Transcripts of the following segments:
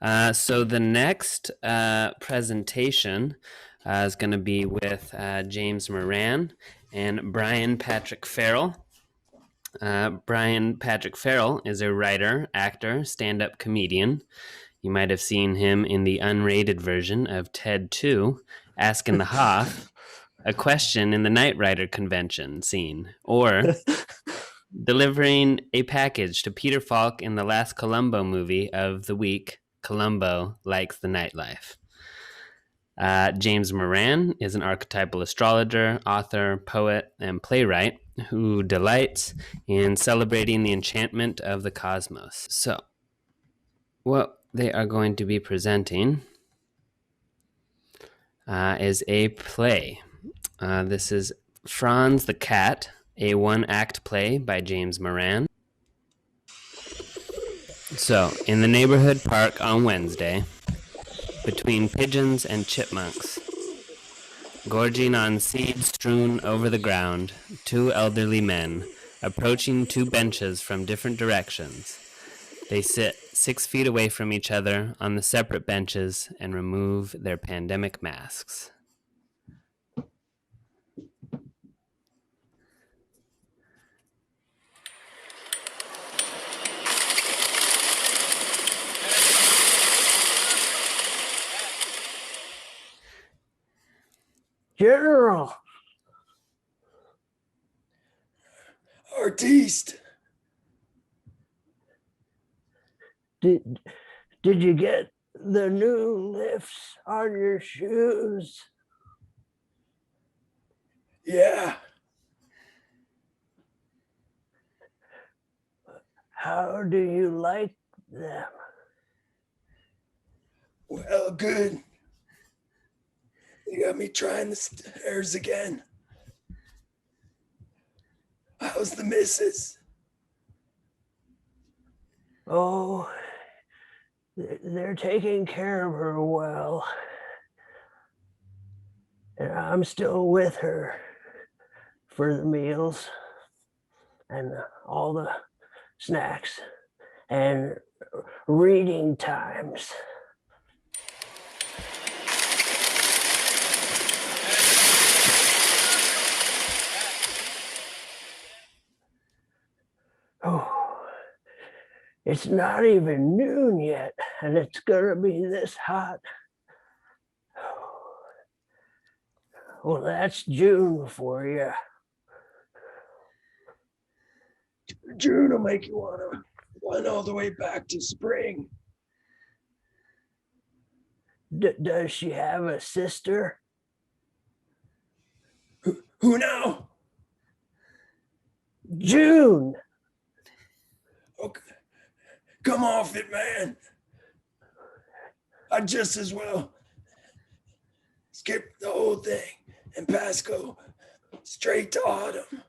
So the next presentation is going to be with James Moran and Brian Patrick Farrell. Brian Patrick Farrell is a writer, actor, stand-up comedian. You might have seen him in the unrated version of TED 2, Askin' the Hoff, a question in the Knight Rider convention scene, or delivering a package to Peter Falk in the last Columbo movie of the week, Columbo Likes the Nightlife. James Moran is an archetypal astrologer, author, poet, and playwright who delights in celebrating the enchantment of the cosmos. So, what they are going to be presenting is a play. This is Franz the Cat, a one-act play by James Moran. So, in the neighborhood park on Wednesday, between pigeons and chipmunks, gorging on seeds strewn over the ground, two elderly men, approaching two benches from different directions. They sit 6 feet away from each other on the separate benches and remove their pandemic masks. General. Artiste. Did you get the new lifts on your shoes? Yeah. How do you like them? Well, good. You got me trying the stairs again. How's the missus? Oh, they're taking care of her well. And I'm still with her for the meals and all the snacks and reading times. Oh, it's not even noon yet, and it's gonna be this hot. Well, that's June for you. June will make you want to run all the way back to spring. Does she have a sister? Who now? June. Okay. Come off it, man. I'd just as well skip the whole thing and go straight to autumn.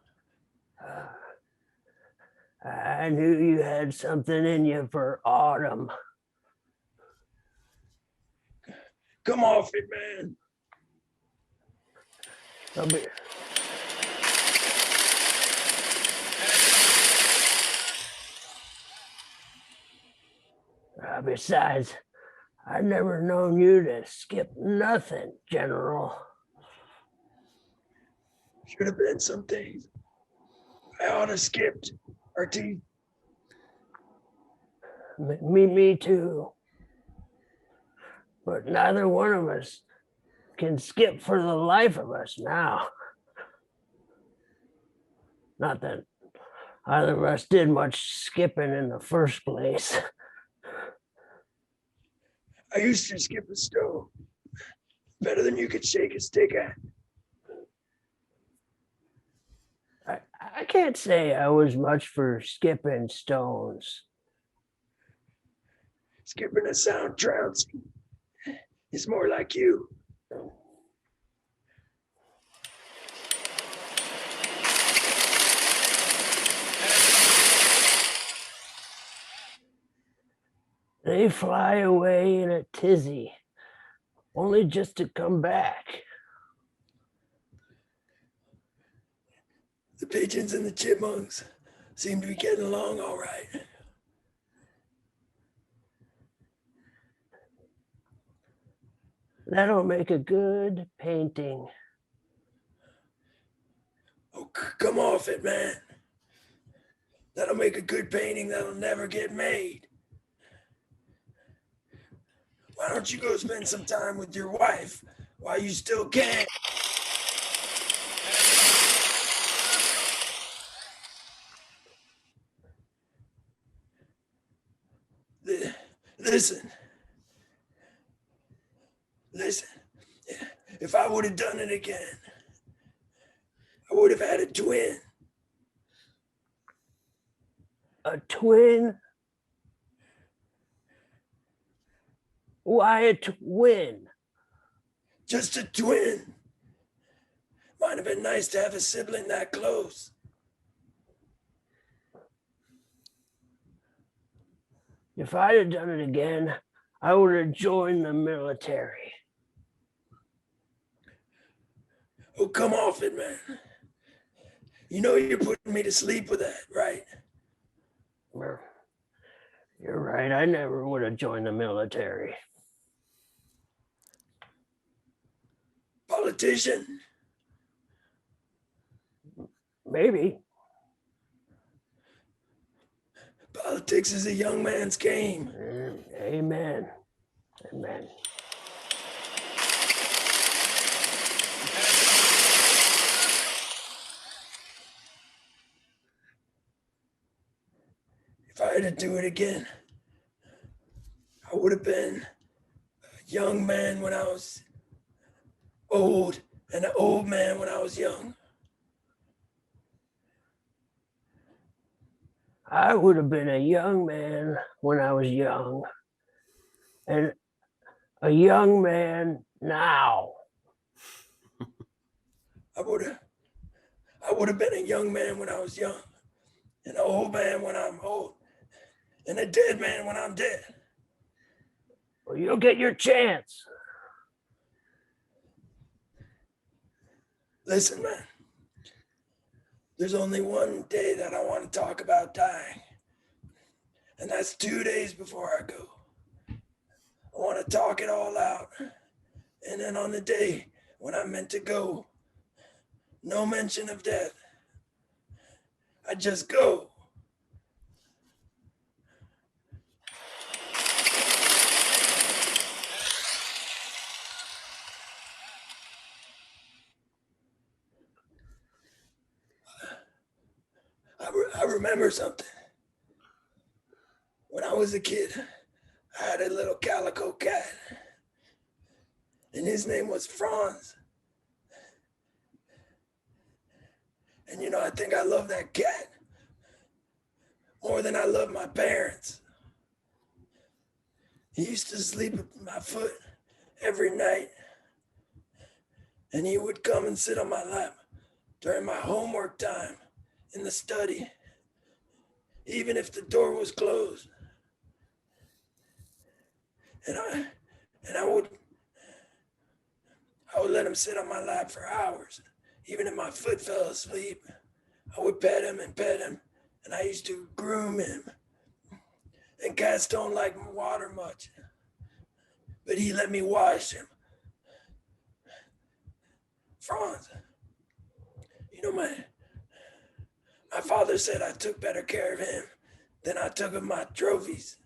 I knew you had something in you for autumn. Come off it, man. Besides, I've never known you to skip nothing, General. Should have been some days I ought to skipped, Artie. Me too. But neither one of us can skip for the life of us now. Not that either of us did much skipping in the first place. I used to skip a stone better than you could shake a stick at. I can't say I was much for skipping stones. Skipping a sound trouncing is more like you. They fly away in a tizzy, only just to come back. The pigeons and the chipmunks seem to be getting along all right. That'll make a good painting. Oh, come off it, man. That'll make a good painting that'll never get made. Why don't you go spend some time with your wife while you still can? Listen. If I would have done it again, I would have had a twin. A twin? Why a twin? Just a twin. Might have been nice to have a sibling that close. If I'd have done it again, I would have joined the military. Oh, come off it, man. You know you're putting me to sleep with that, right? You're right. I never would have joined the military. Politician? Maybe. Politics is a young man's game. Amen. Amen. If I had to do it again, I would have been a young man when I was old and an old man when I was young. I would have been a young man when I was young and a young man now. I would have been a young man when I was young and an old man when I'm old and a dead man when I'm dead. Well, you'll get your chance. Listen, man, there's only one day that I want to talk about dying, and that's 2 days before I go. I want to talk it all out, and then on the day when I'm meant to go, no mention of death. I just go. I remember something. When I was a kid, I had a little calico cat, and his name was Franz. And I think I love that cat more than I love my parents. He used to sleep at my foot every night, and he would come and sit on my lap during my homework time in the study, even if the door was closed. And I would let him sit on my lap for hours. Even if my foot fell asleep, I would pet him, and I used to groom him. And cats don't like water much, but he let me wash him. Franz, my father said I took better care of him than I took of my trophies.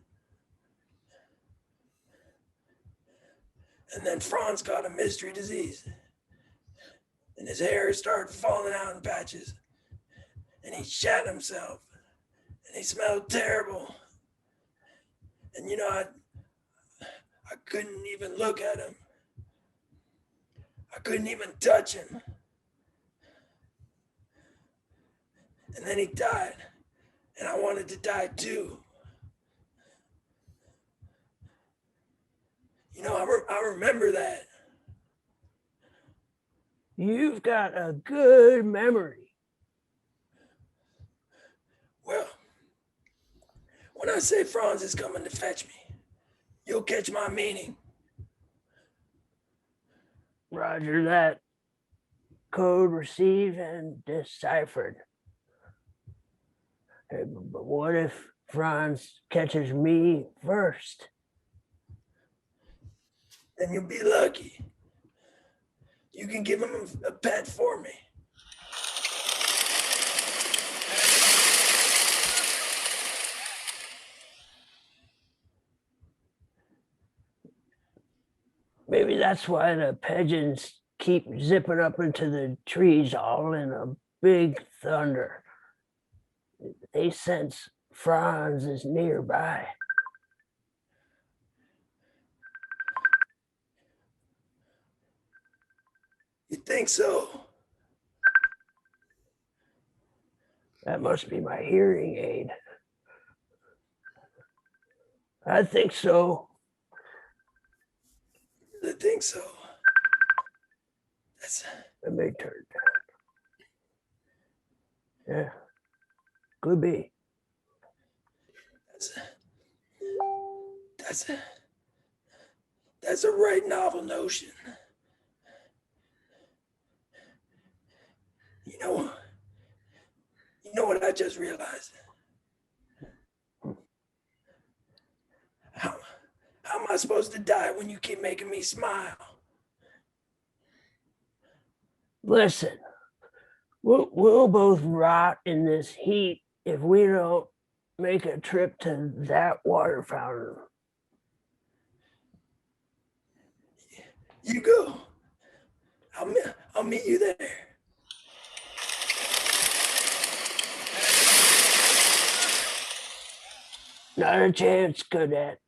And then Franz got a mystery disease, and his hair started falling out in patches, and he shat himself, and he smelled terrible. And I couldn't even look at him. I couldn't even touch him. And then he died, and I wanted to die too. I remember that. You've got a good memory. Well, when I say Franz is coming to fetch me, you'll catch my meaning. Roger that. Code received and deciphered. But what if Franz catches me first? then you'll be lucky. You can give him a pet for me. Maybe that's why the pigeons keep zipping up into the trees all in a big thunder. They sense Franz is nearby. You think so? That must be my hearing aid. I think so. I think so. Let me turn down. Yeah, could be. That's a right novel notion. You know what I just realized? How am I supposed to die when you keep making me smile? Listen, we'll both rot in this heat if we don't make a trip to that water fountain. You go. I'll meet you there. Not a chance, cadet.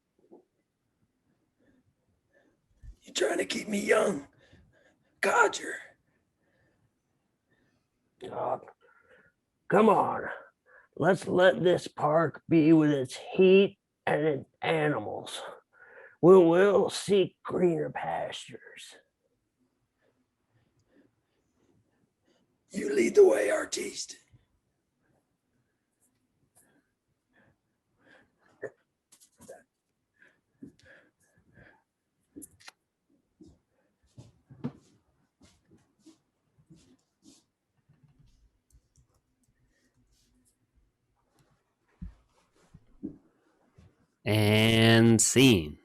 You're trying to keep me young, Codger. Oh, come on. Let's let this park be with its heat and its animals. We'll seek greener pastures. You lead the way, artiste. And scene.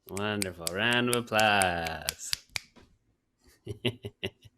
Wonderful. Round of applause.